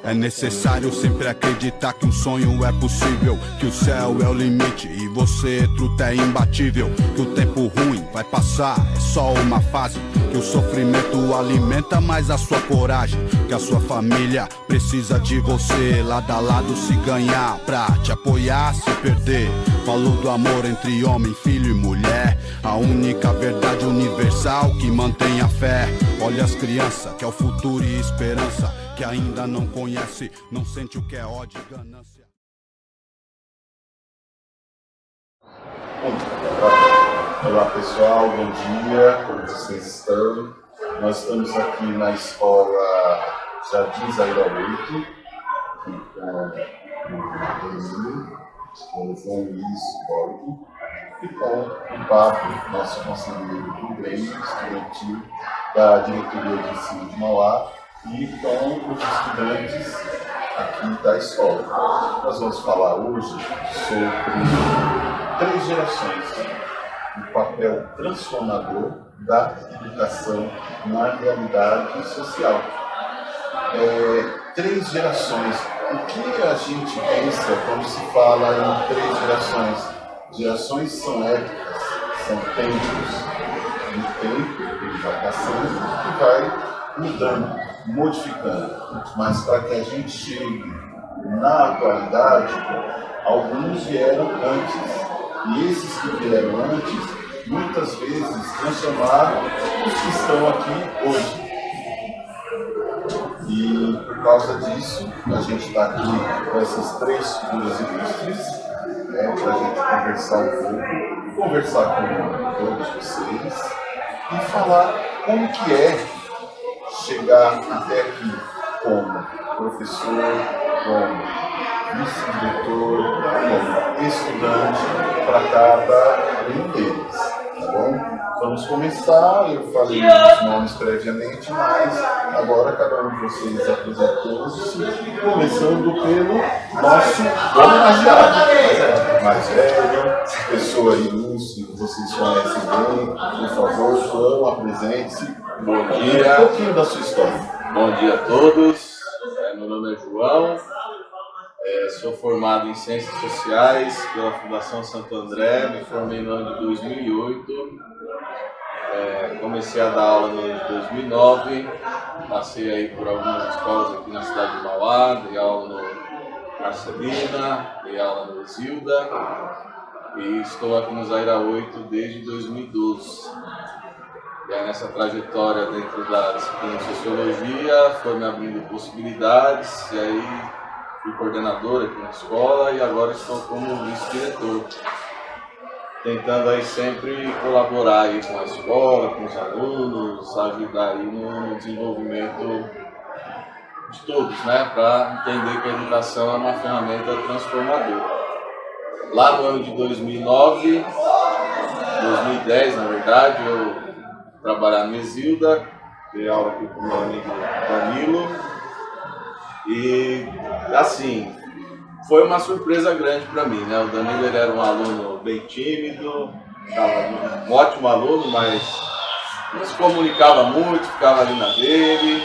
É necessário sempre acreditar que um sonho é possível, que o céu é o limite e você, truta, é imbatível, que o tempo ruim vai passar, é só uma fase, que o sofrimento alimenta mais a sua coragem, que a sua família precisa de você, lado a lado se ganhar, pra te apoiar, se perder. Falou do amor entre homem, filho e mulher, a única verdade universal que mantém a fé. Olha as crianças, que é o futuro e esperança, que ainda não conhece, não sente o que é ódio e ganância. Olá pessoal, bom dia, como vocês estão? Nós estamos aqui na escola Jardim Zaira 8, com o João Luiz Borgo, e com o Pablo, nosso conselheiro do Grêmio estudantil da diretoria de ensino de Mauá, e com os estudantes aqui da escola. Nós vamos falar hoje sobre 3 gerações, o papel transformador da educação na realidade social. 3 gerações. O que a gente pensa quando se fala em 3 gerações? Gerações são épocas, são tempos. O tempo ele vai passando e vai mudando, modificando. Mas para que a gente chegue na atualidade, alguns vieram antes. E esses que vieram antes, muitas vezes transformaram os que estão aqui hoje. E por causa disso, a gente está aqui com essas 3 figuras ilustres, para a gente conversar um pouco, conversar com todos vocês e falar como que é chegar até aqui como professor, como vice-diretor, como estudante para cada um deles, tá bom? Vamos começar, eu falei os nomes previamente, mas agora cada um de vocês apresentou-se, começando pelo nosso homenageado, mais velho, pessoa ilustre, vocês conhecem bem, por favor, João, apresente-se. Bom dia. Um pouquinho da sua história. Bom dia a todos. Meu nome é João. Sou formado em Ciências Sociais pela Fundação Santo André. Me formei no ano de 2008. Comecei a dar aula no ano de 2009. Passei aí por algumas escolas aqui na cidade de Mauá. Dei aula no Marcelina, dei aula no Exilda. E estou aqui no Zaira 8 desde 2012. E aí nessa trajetória dentro da disciplina de Sociologia, foi me abrindo possibilidades, e aí fui coordenador aqui na escola e agora estou como vice-diretor. Tentando aí sempre colaborar aí com a escola, com os alunos, ajudar aí no desenvolvimento de todos, né? Para entender que a educação é uma ferramenta transformadora. Lá no ano de 2009, 2010 na verdade, eu trabalhar no Exilda, dei aula aqui com o meu amigo Danilo, e assim, foi uma surpresa grande para mim, né? O Danilo ele era um aluno bem tímido, um ótimo aluno, mas não se comunicava muito, ficava ali na dele.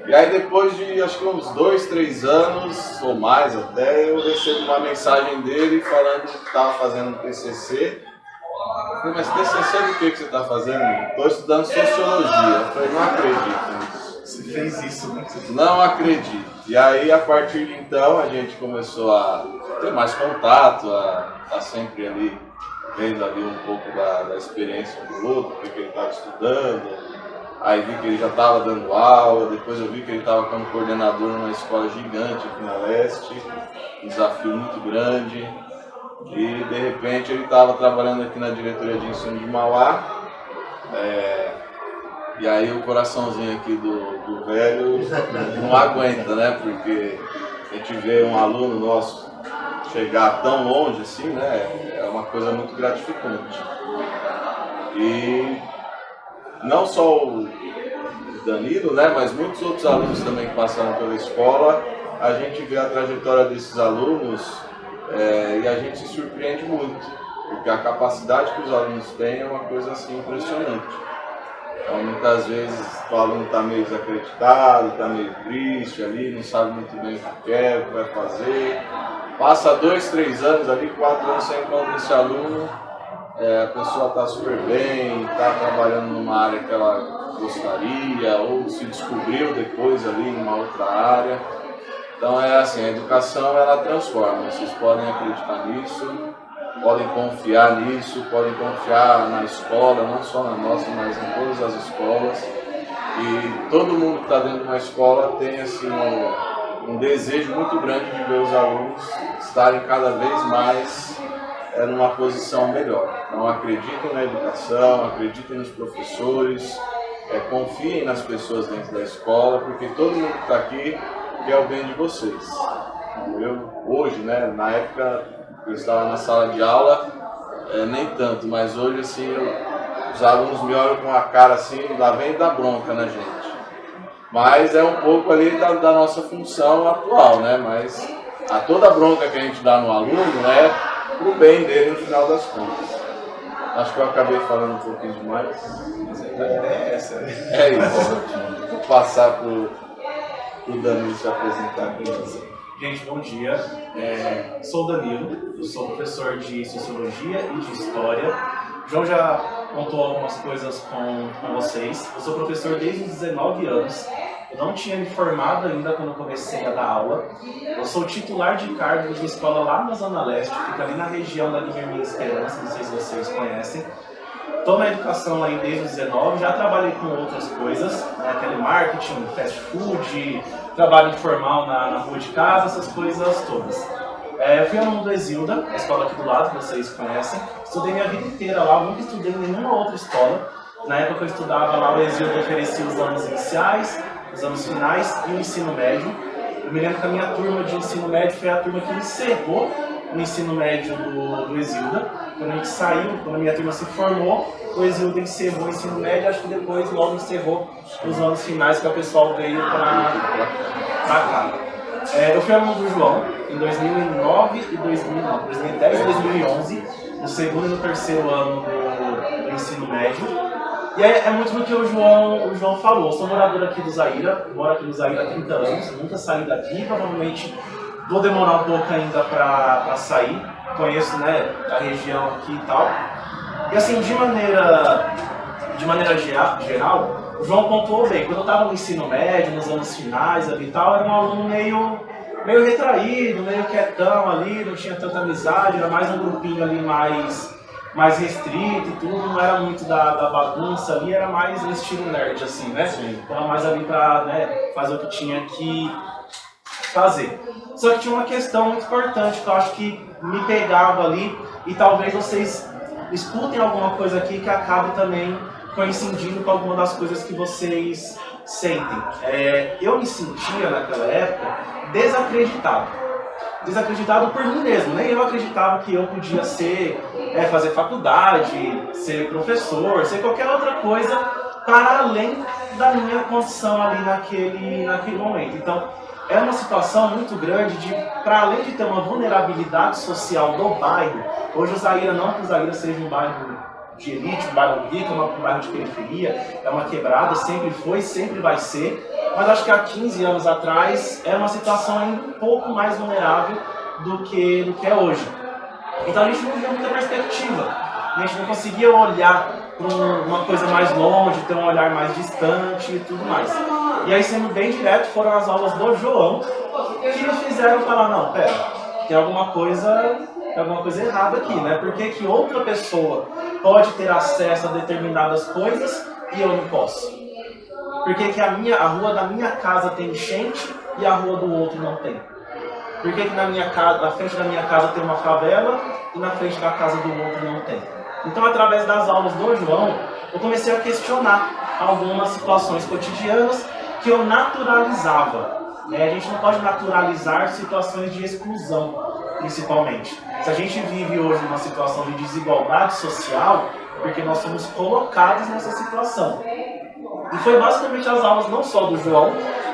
E aí depois de acho que uns 2, 3 anos, ou mais até, eu recebo uma mensagem dele falando que estava fazendo um TCC. Eu falei, mas TCC do que você está fazendo? Estou estudando Sociologia. Eu falei, não acredito nisso. Você fez isso, né? Não acredito. E aí, a partir de então, a gente começou a ter mais contato, a estar sempre ali, vendo ali um pouco da experiência do outro, o que ele estava estudando. Aí vi que ele já estava dando aula, depois eu vi que ele estava como coordenador numa escola gigante aqui na Leste, um desafio muito grande. E de repente ele estava trabalhando aqui na diretoria de ensino de Mauá, e aí o coraçãozinho aqui do velho não aguenta, né? Porque a gente vê um aluno nosso chegar tão longe assim, né? É uma coisa muito gratificante. E não só o Danilo, né? Mas muitos outros alunos também que passaram pela escola, a gente vê a trajetória desses alunos. E a gente se surpreende muito, porque a capacidade que os alunos têm é uma coisa assim impressionante. Então, muitas vezes o aluno está meio desacreditado, está meio triste ali, não sabe muito bem o que quer, o que vai fazer. Passa 2, 3 anos ali, 4 anos sem encontrar esse aluno, a pessoa está super bem, está trabalhando numa área que ela gostaria, ou se descobriu depois ali em uma outra área. Então é assim, a educação ela transforma, vocês podem acreditar nisso, podem confiar nisso, podem confiar na escola, não só na nossa, mas em todas as escolas. E todo mundo que está dentro de uma escola tem assim, um desejo muito grande de ver os alunos estarem cada vez mais numa posição melhor. Então acreditem na educação, acreditem nos professores, confiem nas pessoas dentro da escola, porque todo mundo que está aqui quer o bem de vocês. Eu hoje, né, na época eu estava na sala de aula, nem tanto, mas hoje assim, os alunos me olham com a cara assim, lá vem da bronca na gente. Mas é um pouco ali da nossa função atual, né? Mas toda a bronca que a gente dá no aluno é pro bem dele no final das contas. Acho que eu acabei falando um pouquinho demais. Mas a ideia é essa, né? É isso. Vou passar pro Danilo se apresentar aqui. Gente, bom dia. Sou o Danilo, eu sou professor de Sociologia e de História. O João já contou algumas coisas com vocês. Eu sou professor desde os 19 anos. Eu não tinha me formado ainda quando eu comecei a dar aula. Eu sou titular de cargo de escola lá na Zona Leste, fica ali na região da Guilhermina Esperança, não sei se vocês conhecem. Estou na educação aí desde os 19, já trabalhei com outras coisas, né, telemarketing, fast food, trabalho informal na rua de casa, essas coisas todas. Eu fui aluno do Exilda, a escola aqui do lado, que vocês conhecem. Estudei minha vida inteira lá, eu nunca estudei em nenhuma outra escola. Na época que eu estudava lá, o Exilda oferecia os anos iniciais, os anos finais e o ensino médio. Eu me lembro que a minha turma de ensino médio foi a turma que encerrou o ensino médio do Exilda. Quando a gente saiu, quando a minha turma se formou, o Exilda encerrou o ensino médio, acho que depois logo encerrou os anos finais que o pessoal veio para cá. Eu fui aluno do João em 2009 e 2010 e 2011, no segundo e no terceiro ano do ensino médio. E é muito do que o João falou. Eu sou morador aqui do Zaira, moro aqui no Zaira há 30 anos, nunca saí daqui, provavelmente vou demorar um pouco ainda para sair. Conheço, né, a região aqui e tal. E assim, de maneira geral, o João pontuou bem. Quando eu estava no ensino médio, nos anos finais ali e tal, era um aluno meio retraído, meio quietão ali, não tinha tanta amizade, era mais um grupinho ali mais restrito e tudo, não era muito da bagunça ali, era mais no estilo nerd, assim, né? Então era mais ali pra, né, fazer o que tinha que fazer. Só que tinha uma questão muito importante que eu acho que me pegava ali, e talvez vocês escutem alguma coisa aqui que acabe também coincidindo com alguma das coisas que vocês sentem. Eu me sentia naquela época desacreditado por mim mesmo. Nem eu acreditava que eu podia fazer faculdade, ser professor, ser qualquer outra coisa para além da minha condição ali naquele momento. Então, é uma situação muito grande para além de ter uma vulnerabilidade social do bairro, hoje o Zaira, não que o Zaira seja um bairro de elite, um bairro rico, um bairro de periferia, é uma quebrada, sempre foi, sempre vai ser, mas acho que há 15 anos atrás era uma situação um pouco mais vulnerável do que é hoje. Então a gente não via muita perspectiva, a gente não conseguia olhar para uma coisa mais longe, ter um olhar mais distante e tudo mais. E aí, sendo bem direto, foram as aulas do João que me fizeram falar, não, pera, tem alguma coisa errada aqui, né? Por que outra pessoa pode ter acesso a determinadas coisas e eu não posso? Por que a rua da minha casa tem enchente e a rua do outro não tem? Por que na frente da minha casa tem uma favela e na frente da casa do outro não tem? Então, através das aulas do João, eu comecei a questionar algumas situações cotidianas que eu naturalizava. A gente não pode naturalizar situações de exclusão, principalmente. Se a gente vive hoje uma situação de desigualdade social, é porque nós somos colocados nessa situação. E foi basicamente as aulas não só do João,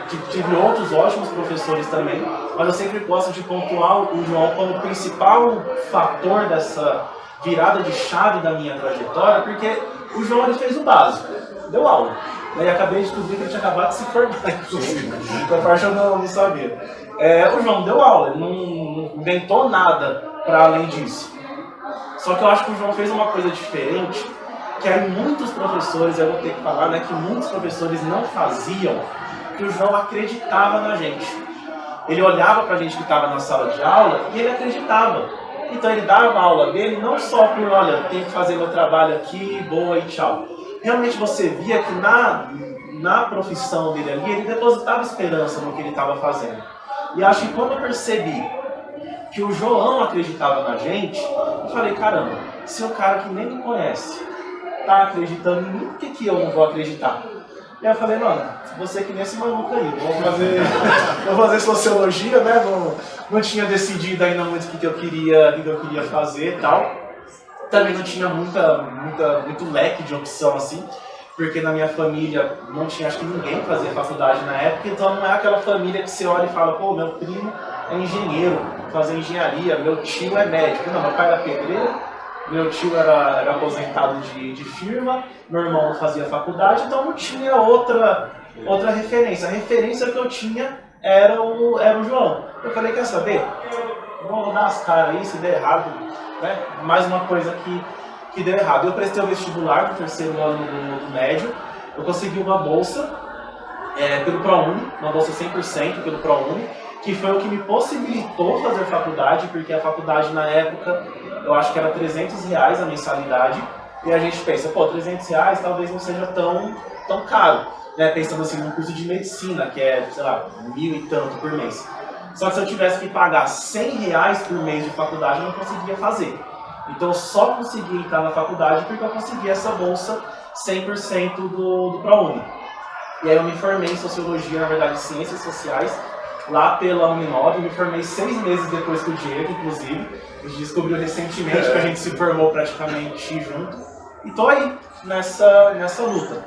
que tive outros ótimos professores também, mas eu sempre gosto de pontuar o João como principal fator dessa virada de chave da minha trajetória, porque o João ele fez o básico. deu aula. E acabei de descobrir que ele tinha acabado de se formar, inclusive. Essa parte eu não sabia. O João deu aula, ele não inventou nada para além disso. Só que eu acho que o João fez uma coisa diferente, que aí muitos professores, eu vou ter que falar, né, que muitos professores não faziam, que o João acreditava na gente. Ele olhava pra gente que estava na sala de aula e ele acreditava. Então ele dava a aula dele não só por, olha, tenho que fazer meu trabalho aqui, boa e tchau. Realmente você via que na profissão dele ali, ele depositava esperança no que ele estava fazendo. E acho que quando eu percebi que o João acreditava na gente, eu falei, caramba, se o cara que nem me conhece tá acreditando em mim, por que eu não vou acreditar? E aí eu falei, mano, você que nem esse maluco aí, vou fazer sociologia, né? Não tinha decidido ainda muito o que eu queria fazer e tal. Também não tinha muito leque de opção assim, porque na minha família não tinha, acho que ninguém fazia faculdade na época, então não é aquela família que você olha e fala, pô, meu primo é engenheiro, fazer engenharia, meu tio é médico. Não, meu pai era pedreiro. Meu tio era aposentado de firma, meu irmão não fazia faculdade, então não tinha outra referência. A referência que eu tinha era o João. Eu falei, quer saber? Vou dar as caras aí, se der errado, né? Mais uma coisa que deu errado. Eu prestei o vestibular no terceiro ano do médio, eu consegui uma bolsa pelo ProUni, uma bolsa 100% pelo ProUni, que foi o que me possibilitou fazer faculdade, porque a faculdade na época, eu acho que era R$300 a mensalidade, e a gente pensa, pô, R$300 talvez não seja tão caro, né? Pensando assim, num curso de medicina, que é, sei lá, 1.000 e tanto por mês. Só que se eu tivesse que pagar R$100 por mês de faculdade, eu não conseguia fazer. Então eu só consegui entrar na faculdade porque eu consegui essa bolsa 100% do ProUni. E aí eu me formei em Sociologia, na verdade, Ciências Sociais, lá pela Uninove. Me formei 6 meses depois que o Diego, inclusive. A gente descobriu recentemente que a gente se formou praticamente junto. E tô aí, nessa luta.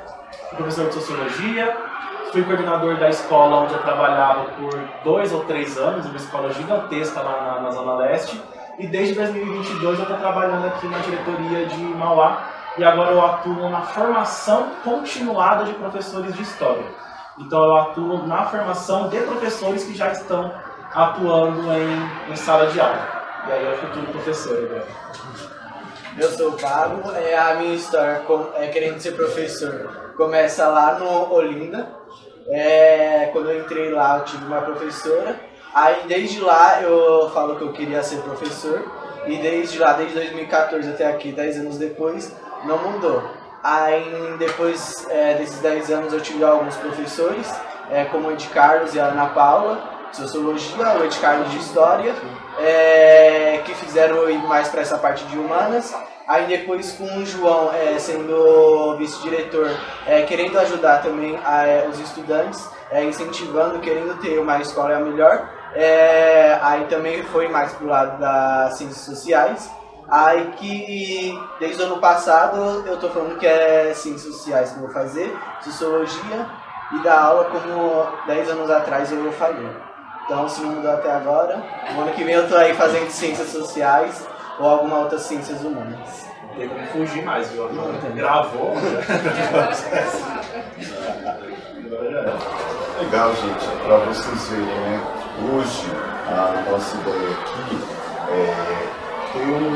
Fui professor de Sociologia, fui coordenador da escola onde eu trabalhava por 2 ou 3 anos, uma escola gigantesca lá na Zona Leste. E desde 2022 eu estou trabalhando aqui na diretoria de Mauá. E agora eu atuo na formação continuada de professores de História. Então eu atuo na formação de professores que já estão atuando em sala de aula. E aí eu futuro professor agora. Eu sou o Pablo, a minha história querendo ser professor começa lá no Olinda. Quando eu entrei lá eu tive uma professora, aí desde lá eu falo que eu queria ser professor, e desde lá, desde 2014 até aqui, 10 anos depois, não mudou. Aí depois desses 10 anos eu tive alguns professores, como o Ed Carlos e a Ana Paula, de Sociologia, o Ed Carlos de História, que fizeram eu ir mais para essa parte de Humanas. Aí depois com o João sendo vice-diretor, querendo ajudar também os estudantes, incentivando, querendo ter uma escola melhor. Aí também foi mais pro lado das ciências sociais. Aí que desde o ano passado eu tô falando que é ciências sociais que eu vou fazer, sociologia, e dar aula como 10 anos atrás eu falei. Então se não mudou até agora, no ano que vem eu tô aí fazendo ciências sociais ou alguma outra ciências humanas. Não tem como fugir mais, viu? Gravou. Legal, gente, para vocês verem, né? Hoje a nossa ideia aqui ter um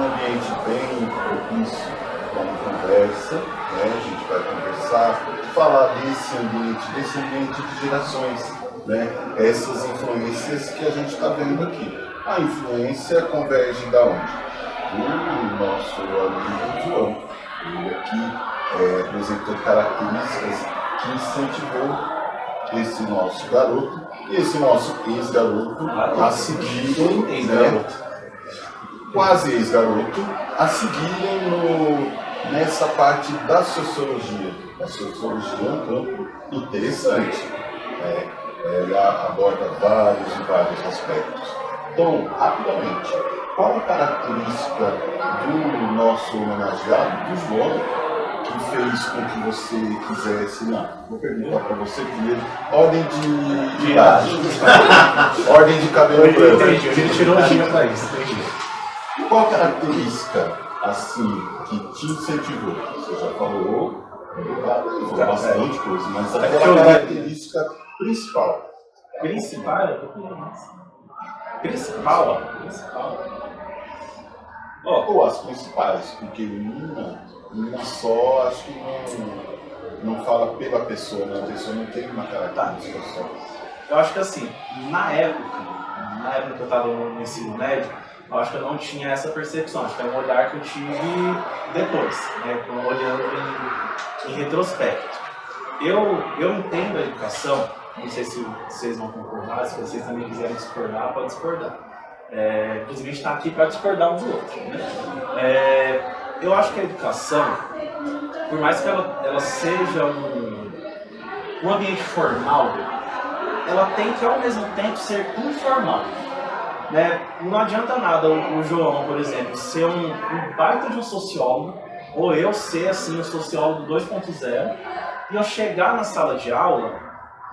ambiente bem propício para uma conversa, né? A gente vai conversar, falar desse ambiente de gerações, né? Essas influências que a gente está vendo aqui. A influência converge da onde? Do nosso amigo João. Ele aqui apresentou características que incentivou esse nosso garoto e esse nosso ex-garoto a seguirem, quase ex-garoto, a seguirem nessa parte da sociologia. A sociologia é um campo interessante, ela aborda vários aspectos. Então, rapidamente, qual a característica do nosso homenageado, do João, que fez com que você quisesse, vou perguntar para você primeiro, ordem de idade, ordem de cabelo branco. Ele tirou o dia para isso. Qual a característica, assim, que te incentivou? Você já falou Foi bastante coisa, mas aquela característica principal. Principal? Ou as principais, porque uma só acho que não fala pela pessoa, né? A pessoa não tem uma característica só. Eu acho que assim, na época que eu estava no ensino médio, eu acho que eu não tinha essa percepção. Acho que é um olhar que eu tive depois, né? Olhando em retrospecto. Eu entendo a educação, não sei se vocês vão concordar, se vocês também quiserem discordar, pode discordar. Inclusive a gente está aqui para discordar uns do outros, né? Eu acho que a educação, por mais que ela seja um ambiente formal, ela tem que ao mesmo tempo ser informal. Né? Não adianta nada o João, por exemplo, ser um baita de um sociólogo, ou eu ser assim um sociólogo 2.0, e eu chegar na sala de aula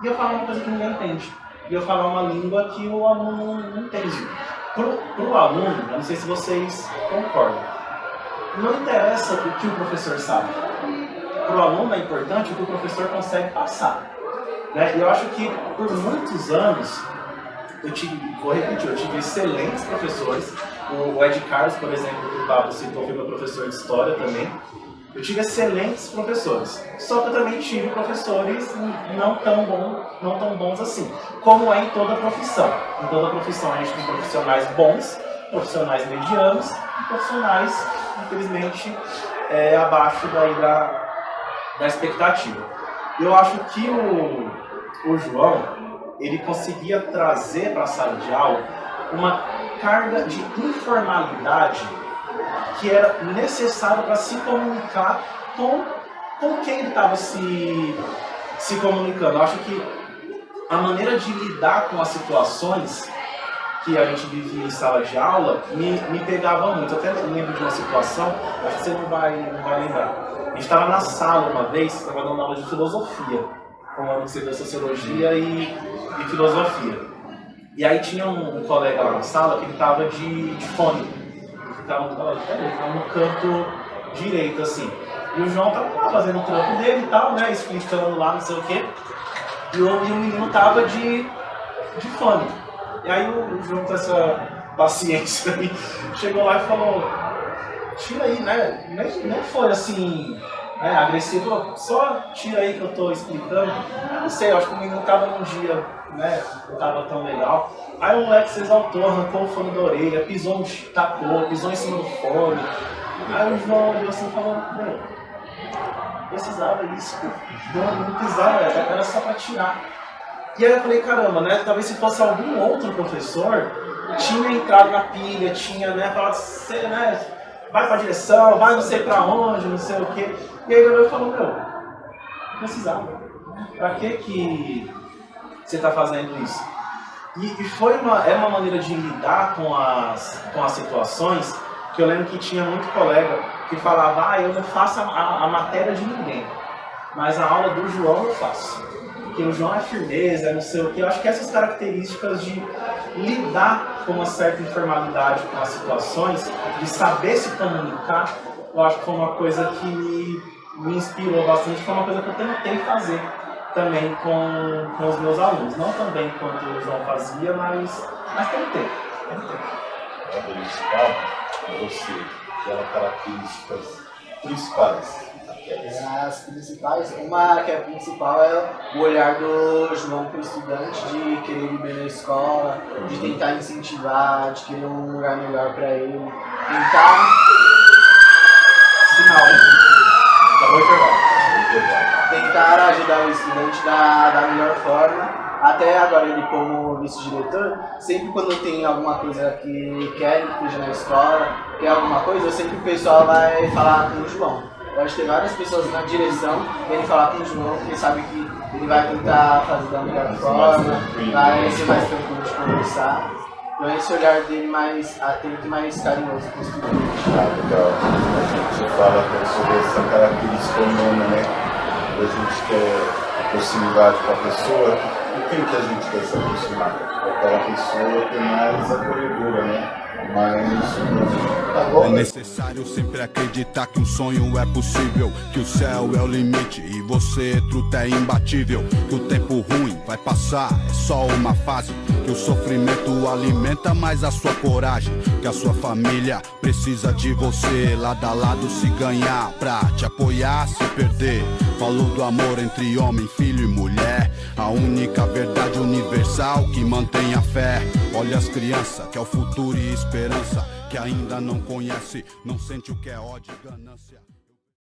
e eu falar uma coisa que ninguém entende. E eu falar uma língua que o aluno não entende. Pro aluno, eu não sei se vocês concordam, não interessa o que o professor sabe. Pro aluno é importante o que o professor consegue passar. Né? E eu acho que por muitos anos, eu tive excelentes professores. O Ed Carlos, por exemplo, que o Pablo citou, foi meu professor de história também. Eu tive excelentes professores, só que eu também tive professores não tão bons assim, como é em toda profissão. Em toda profissão a gente tem profissionais bons, profissionais medianos e profissionais, infelizmente, abaixo da expectativa. Eu acho que o João, ele conseguia trazer para a sala de aula uma carga de informalidade que era necessário para se comunicar com quem ele estava se comunicando. Eu acho que a maneira de lidar com as situações que a gente vivia em sala de aula me pegava muito. Eu até lembro de uma situação, acho que você não vai lembrar. A gente estava na sala uma vez, estava dando aula de filosofia, com um aluno de sociologia e filosofia. E aí tinha um colega lá na sala que ele estava de fone. Ele estava no canto direito, assim. E o João estava lá fazendo o trampo dele e tal, né? Explicando lá, não sei o quê. E o menino estava de fone. E aí o João, com essa paciência aí, chegou lá e falou: tira aí, né? Nem foi assim, né, agressivo, só tira aí que eu tô explicando. Eu não sei, eu acho que o menino tava num dia, né? Não tava tão legal. Aí o moleque se exaltou, arrancou o fone da orelha, pisou em cima do fone. Aí o João olhou assim e falou: meu, precisava disso. Não precisava, era só pra tirar. E aí eu falei: caramba, né? Talvez se fosse algum outro professor, tinha entrado na pilha, tinha, né, falado: você, né, vai pra direção, vai não sei pra onde, não sei o quê. E aí ele falou: meu, não precisava. Pra que você tá fazendo isso? E é uma maneira de lidar com as situações que eu lembro que tinha muito colega que falava: eu não faço a matéria de ninguém, mas a aula do João eu faço. Porque o João é firmeza, não sei o que. Eu acho que essas características de lidar com uma certa informalidade com as situações, de saber se comunicar, eu acho que foi uma coisa que me inspirou bastante, foi uma coisa que eu tentei fazer também com os meus alunos. Não tão bem quanto o João fazia, mas tentei. A principal é você, aquelas características principais. As principais, uma que é a principal é o olhar do João para o estudante, de querer ir bem na escola, de tentar incentivar, de querer um lugar melhor para ele, tentar... Sinal, hein? Tentar ajudar o estudante da melhor forma. Até agora ele, como vice-diretor, sempre quando tem alguma coisa que quer que esteja na escola, quer alguma coisa, sempre o pessoal vai falar com o João. Pode ter várias pessoas na direção que querem falar com o João, porque sabe que ele vai tentar fazer da melhor forma, vai ser mais tranquilo de conversar. Então esse olhar dele mais atento e mais carinhoso com o estudante. Legal. A gente fala sobre essa característica humana, né? A gente quer proximidade com a pessoa, com quem que a gente quer se aproximar? Aquela pessoa que é mais acolhedora, né? É necessário sempre acreditar que um sonho é possível, que o céu é o limite e você, truta, é imbatível, que o tempo ruim vai passar, é só uma fase, que o sofrimento alimenta mais a sua coragem, que a sua família precisa de você, lado a lado se ganhar, pra te apoiar, se perder. Falou do amor entre homem, filho e mulher, a única verdade universal que mantém a fé. Olha as crianças, que é o futuro e esperança, que ainda não conhece, não sente o que é ódio e ganância.